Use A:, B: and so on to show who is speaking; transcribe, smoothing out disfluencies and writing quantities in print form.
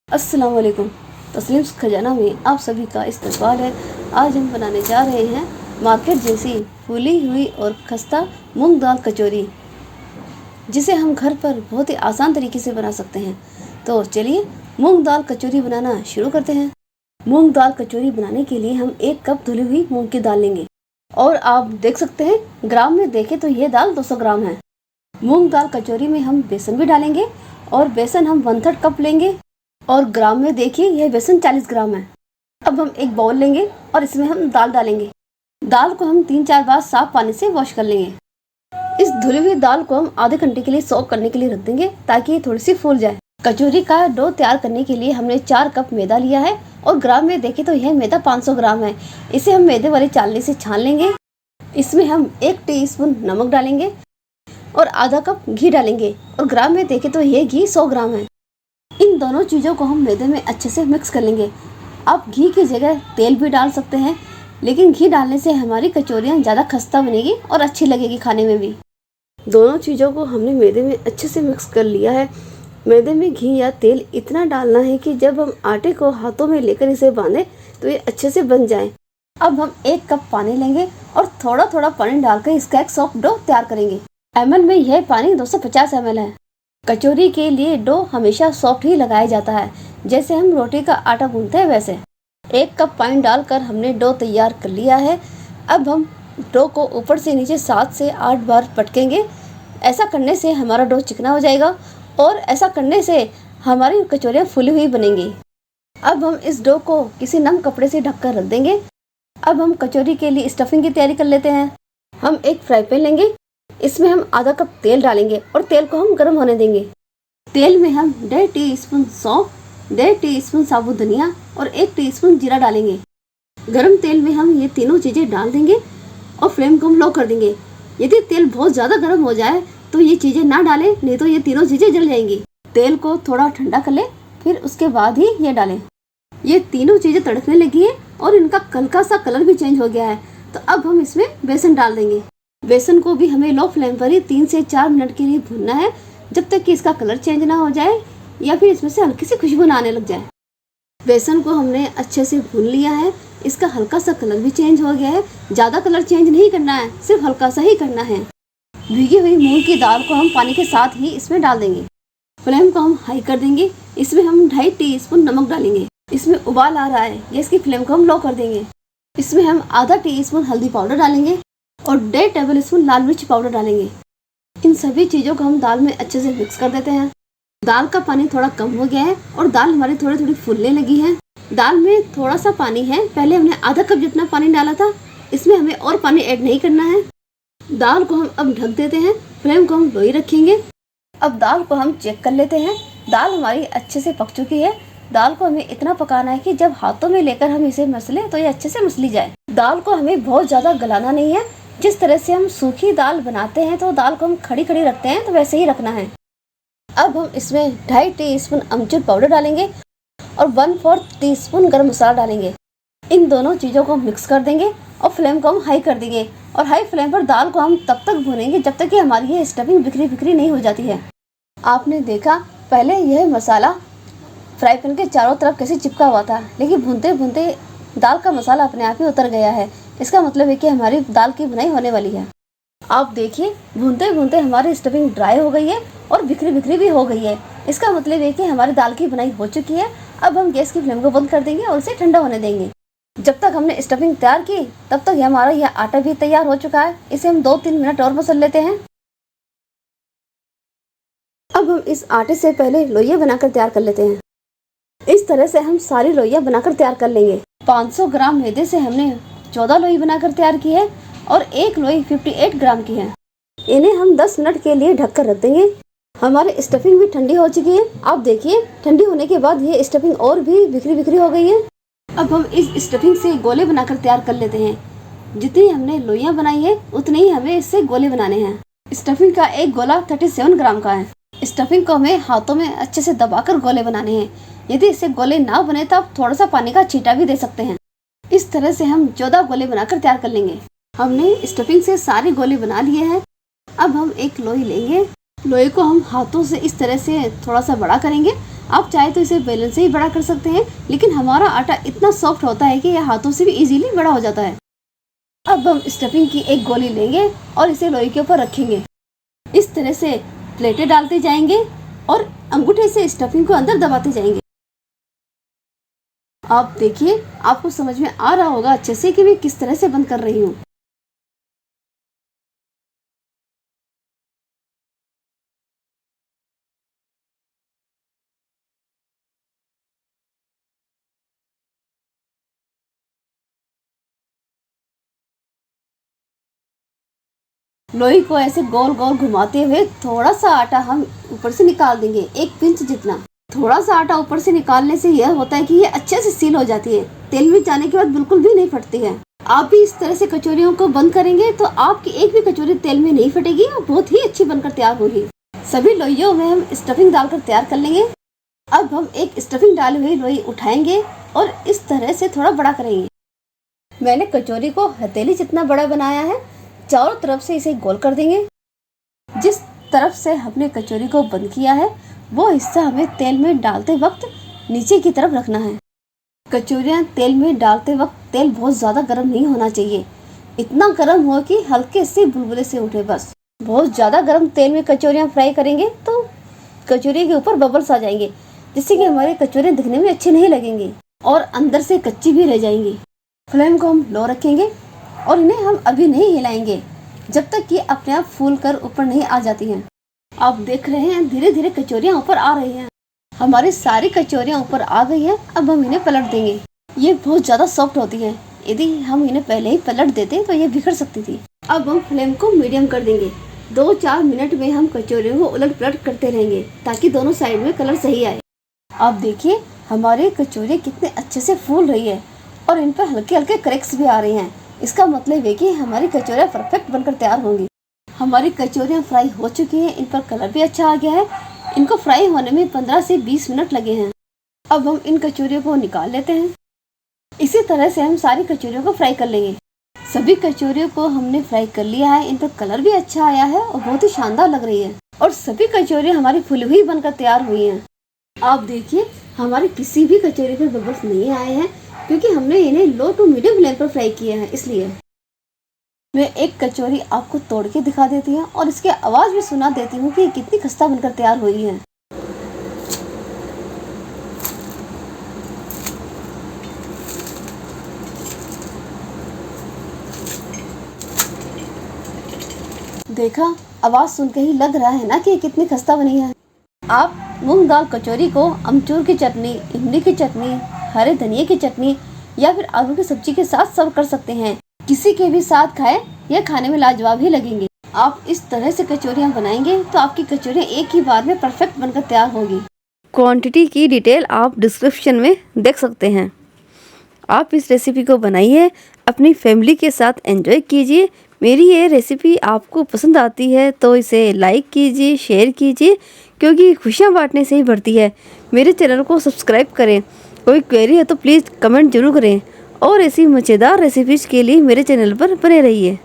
A: अस्सलाम वालेकुम। तस्लीम्स खजाना में आप सभी का इस्तकबाल है। आज हम बनाने जा रहे हैं मार्केट जैसी फूली हुई और खस्ता मूंग दाल कचौरी, जिसे हम घर पर बहुत ही आसान तरीके से बना सकते हैं। तो चलिए मूंग दाल कचौरी बनाना शुरू करते हैं। मूंग दाल कचौरी बनाने के लिए हम 1 कप धुली हुई मूंग की दाल लेंगे और आप देख सकते हैं ग्राम में देखें तो ये दाल 200 ग्राम है। मूंग दाल कचौरी में हम बेसन भी डालेंगे और बेसन हम 1/3 कप लेंगे और ग्राम में देखिए यह बेसन 40 ग्राम है। अब हम एक बाउल लेंगे और इसमें हम दाल डालेंगे। दाल को हम 3-4 बार साफ पानी से वॉश कर लेंगे। इस धुली हुई दाल को हम आधे घंटे के लिए सोक करने के लिए रख देंगे ताकि ये थोड़ी सी फूल जाए। कचौरी का डो तैयार करने के लिए हमने 4 कप मैदा लिया है और ग्राम में देखें तो यह मैदा 500 ग्राम है। इसे हम मैदे वाले चालनी से छान लेंगे। इसमें हम 1 टीस्पून नमक डालेंगे और आधा कप घी डालेंगे और ग्राम में देखें तो यह घी 100 ग्राम है। इन दोनों चीज़ों को हम मैदे में अच्छे से मिक्स कर लेंगे। आप घी की जगह तेल भी डाल सकते हैं, लेकिन घी डालने से हमारी कचौरियाँ ज़्यादा खस्ता बनेगी और अच्छी लगेगी खाने में भी। दोनों चीज़ों को हमने मैदे में अच्छे से मिक्स कर लिया है। मैदे में घी या तेल इतना डालना है कि जब हम आटे को हाथों में लेकर इसे बांधें तो ये अच्छे से बन जाए। अब हम 1 कप पानी लेंगे और थोड़ा थोड़ा पानी डालकर इसका एक सॉफ्ट डो तैयार करेंगे। ml में यह पानी 250 ml है। कचौरी के लिए डो हमेशा सॉफ्ट ही लगाया जाता है, जैसे हम रोटी का आटा गूंथते हैं वैसे। 1 कप पानी डालकर हमने डो तैयार कर लिया है। अब हम डो को ऊपर से नीचे 7 से 8 बार पटकेंगे। ऐसा करने से हमारा डो चिकना हो जाएगा और ऐसा करने से हमारी कचौरियाँ फूली हुई बनेंगी। अब हम इस डो को किसी नम कपड़े से ढककर रख देंगे। अब हम कचौरी के लिए स्टफिंग की तैयारी कर लेते हैं। हम एक फ्राई पैन लेंगे, इसमें हम आधा कप तेल डालेंगे और तेल को हम गर्म होने देंगे। तेल में हम 1.5 टीस्पून सौंफ, 1.5 टीस्पून साबुत धनिया और 1 टीस्पून जीरा डालेंगे। गरम तेल में हम ये तीनों चीज़ें डाल देंगे और फ्लेम को हम लो कर देंगे। यदि तेल बहुत ज़्यादा गर्म हो जाए तो ये चीज़ें ना डालें, नहीं तो ये तीनों चीज़ें जल जाएंगी। तेल को थोड़ा ठंडा कर लें, फिर उसके बाद ही ये डालें। ये तीनों चीज़ें तड़कने लगी है और इनका हल्का सा कलर भी चेंज हो गया है। तो अब हम इसमें बेसन डाल देंगे। बेसन को भी हमें लो फ्लेम पर ही 3 से 4 मिनट के लिए भूनना है, जब तक कि इसका कलर चेंज ना हो जाए या फिर इसमें से हल्की सी खुशबू ना आने लग जाए। बेसन को हमने अच्छे से भून लिया है। इसका हल्का सा कलर भी चेंज हो गया है। ज़्यादा कलर चेंज नहीं करना है, सिर्फ हल्का सा ही करना है। भीगी हुई मूंग की दाल को हम पानी के साथ ही इसमें डाल देंगे। फ्लेम को हम हाई कर देंगे। इसमें हम 2.5 टीस्पून नमक डालेंगे। इसमें उबाल आ रहा है, गैस की फ्लेम को हम लो कर देंगे। इसमें हम आधा टीस्पून हल्दी पाउडर डालेंगे और 1.5 टेबलस्पून लाल मिर्च पाउडर डालेंगे। इन सभी चीज़ों को हम दाल में अच्छे से मिक्स कर देते हैं। दाल का पानी थोड़ा कम हो गया है और दाल हमारी थोड़ी थोड़ी फूलने लगी है। दाल में थोड़ा सा पानी है, पहले हमने आधा कप जितना पानी डाला था, इसमें हमें और पानी ऐड नहीं करना है। दाल को हम अब ढक देते हैं। फ्लेम को हम लो ही रखेंगे। अब दाल को हम चेक कर लेते हैं। दाल हमारी अच्छे से पक चुकी है। दाल को हमें इतना पकाना है कि जब हाथों में लेकर हम इसे मसलें तो ये अच्छे से मसली जाए। दाल को हमें बहुत ज़्यादा गलाना नहीं है। जिस तरह से हम सूखी दाल बनाते हैं तो दाल को हम खड़ी खड़ी रखते हैं, तो वैसे ही रखना है। अब हम इसमें 2.5 टीस्पून अमचूर पाउडर डालेंगे और 1/4 टीस्पून गरम मसाला डालेंगे। इन दोनों चीज़ों को मिक्स कर देंगे और फ्लेम को हम हाई कर देंगे। और हाई फ्लेम पर दाल को हम तब तक भूनेंगे जब तक कि हमारी ये स्टफिंग बिखरी बिखरी नहीं हो जाती है। आपने देखा पहले यह मसाला फ्राई पैन के चारों तरफ कैसे चिपका हुआ था, लेकिन भूनते भूनते दाल का मसाला अपने आप ही उतर गया है। इसका मतलब है कि हमारी दाल की बुनाई होने वाली है। आप देखिए भूनते भूनते हमारी स्टफिंग ड्राई हो गई है और बिखरी बिखरी भी हो गई है। इसका मतलब है कि हमारी दाल की बुनाई हो चुकी है। अब हम गैस की फ्लेम को बंद कर देंगे और इसे ठंडा होने देंगे। जब तक हमने स्टफिंग तैयार की तब तक हमारा यह आटा भी तैयार हो चुका है। इसे हम 2-3 मिनट और मसल लेते हैं। अब हम इस आटे से पहले लोइयां बनाकर तैयार कर लेते हैं। इस तरह से हम सारी लोइयां बनाकर तैयार कर लेंगे। 500 ग्राम मैदे से हमने 14 लोई बनाकर तैयार की है और एक लोई 58 ग्राम की है। इन्हें हम 10 मिनट के लिए ढककर रख देंगे। हमारी स्टफिंग भी ठंडी हो चुकी है। आप देखिए ठंडी होने के बाद ये स्टफिंग और भी बिखरी बिखरी हो गई है। अब हम इस स्टफिंग से गोले बनाकर तैयार कर लेते हैं। जितनी हमने लोइयां बनाई है उतने ही हमें इससे गोले बनाने हैं। स्टफिंग का एक गोला 37 ग्राम का है। स्टफिंग को हमें हाथों में अच्छे से दबाकर गोले बनाने हैं। यदि इससे गोले ना बने तो आप थोड़ा सा पानी का छींटा भी दे सकते हैं। इस तरह से हम 14 गोले बनाकर तैयार कर लेंगे। हमने स्टफिंग से सारे गोले बना लिए हैं। अब हम एक लोई लेंगे। लोई को हम हाथों से इस तरह से थोड़ा सा बड़ा करेंगे आप चाहे तो इसे बेलन से ही बड़ा कर सकते हैं, लेकिन हमारा आटा इतना सॉफ्ट होता है कि यह हाथों से भी इजीली बड़ा हो जाता है। अब हम स्टफिंग की एक गोली लेंगे और इसे लोई के ऊपर रखेंगे। इस तरह से प्लेटें डालते जाएंगे और अंगूठे से स्टफिंग को अंदर दबाते जाएंगे। आप देखिए, आपको समझ में आ रहा होगा अच्छे से कि मैं किस तरह से बंद कर रही हूँ। लोई को ऐसे गोल गोल घुमाते हुए थोड़ा सा आटा हम ऊपर से निकाल देंगे, एक पिंच जितना। थोड़ा सा आटा ऊपर से निकालने से यह होता है कि ये अच्छे से सील हो जाती है, तेल में जाने के बाद बिल्कुल भी नहीं फटती है। आप भी इस तरह से कचौरियों को बंद करेंगे तो आपकी एक भी कचौरी तेल में नहीं फटेगी और बहुत ही अच्छी बनकर तैयार होगी। सभी लोइयों में हम स्टफिंग डालकर तैयार कर लेंगे। अब हम एक स्टफिंग डाली हुई लोई उठाएंगे और इस तरह से थोड़ा बड़ा करेंगे। मैंने कचौरी को हथेली जितना बड़ा बनाया है। चारों तरफ से इसे गोल कर देंगे। जिस तरफ से हमने कचौरी को बंद किया है वो हिस्सा हमें तेल में डालते वक्त नीचे की तरफ रखना है। कचौरियाँ तेल में डालते वक्त तेल बहुत ज़्यादा गर्म नहीं होना चाहिए, इतना गर्म हो कि हल्के से बुलबुले से उठे बस। बहुत ज़्यादा गर्म तेल में कचौरियाँ फ्राई करेंगे तो कचौरी के ऊपर बबल्स आ जाएंगे, जिससे कि हमारी कचौरियाँ दिखने में अच्छी नहीं लगेंगी और अंदर से कच्ची भी रह जाएंगी। फ्लेम को हम लो रखेंगे और इन्हें हम अभी नहीं हिलाएंगे जब तक कि अपने आप फूल कर ऊपर नहीं आ जाती हैं। आप देख रहे हैं धीरे धीरे कचौरियाँ ऊपर आ रही हैं। हमारी सारी कचौरियाँ ऊपर आ गई हैं। अब हम इन्हें पलट देंगे। ये बहुत ज़्यादा सॉफ्ट होती हैं, यदि हम इन्हें पहले ही पलट देते तो ये बिखर सकती थी। अब हम फ्लेम को मीडियम कर देंगे। 2-4 मिनट में हम कचौरियों को उलट पलट करते रहेंगे ताकि दोनों साइड में कलर सही आए। आप देखिए हमारी कचौरियाँ कितने अच्छे से फूल रही है और इन पर हल्के हल्के क्रैक्स भी आ रही हैं। इसका मतलब है कि हमारी कचौरियाँ परफेक्ट बनकर तैयार होंगी। हमारी कचौरियाँ फ्राई हो चुकी हैं, इन पर कलर भी अच्छा आ गया है। इनको फ्राई होने में 15 से 20 मिनट लगे हैं। अब हम इन कचौरियों को निकाल लेते हैं। इसी तरह से हम सारी कचौरियों को फ्राई कर लेंगे। सभी कचौरियों को हमने फ्राई कर लिया है। इन पर कलर भी अच्छा आया है और बहुत ही शानदार लग रही है और सभी कचौरियाँ हमारी फुली हुई बनकर तैयार हुई हैं। आप देखिए हमारी किसी भी कचौरी पर बबल्स नहीं आए हैं क्योंकि हमने इन्हें लो टू मीडियम फ्लेम पर फ्राई किया है। इसलिए मैं एक कचौरी आपको तोड़ के दिखा देती हूँ और इसकी आवाज़ भी सुना देती हूँ कि ये कितनी खस्ता बनकर तैयार हुई है। देखा, आवाज़ सुन के ही लग रहा है ना कि ये कितनी खस्ता बनी है। आप मूंग दाल कचौरी को अमचूर की चटनी, इमली की चटनी, हरे धनिए की चटनी या फिर आलू की सब्जी के साथ सर्व कर सकते हैं। किसी के भी साथ खाएं, यह खाने में लाजवाब ही लगेंगे। आप इस तरह से कचौरियाँ बनाएंगे तो आपकी कचौरियाँ एक ही बार में परफेक्ट बनकर तैयार होगी। क्वांटिटी की डिटेल आप डिस्क्रिप्शन में देख सकते हैं। आप इस रेसिपी को बनाइए, अपनी फैमिली के साथ एंजॉय कीजिए। मेरी ये रेसिपी आपको पसंद आती है तो इसे लाइक कीजिए, शेयर कीजिए, क्योंकि खुशियाँ बांटने से ही बढ़ती है। मेरे चैनल को सब्सक्राइब करें। कोई क्वेरी है तो प्लीज़ कमेंट जरूर करें और ऐसी मज़ेदार रेसिपीज़ के लिए मेरे चैनल पर बने रहिए।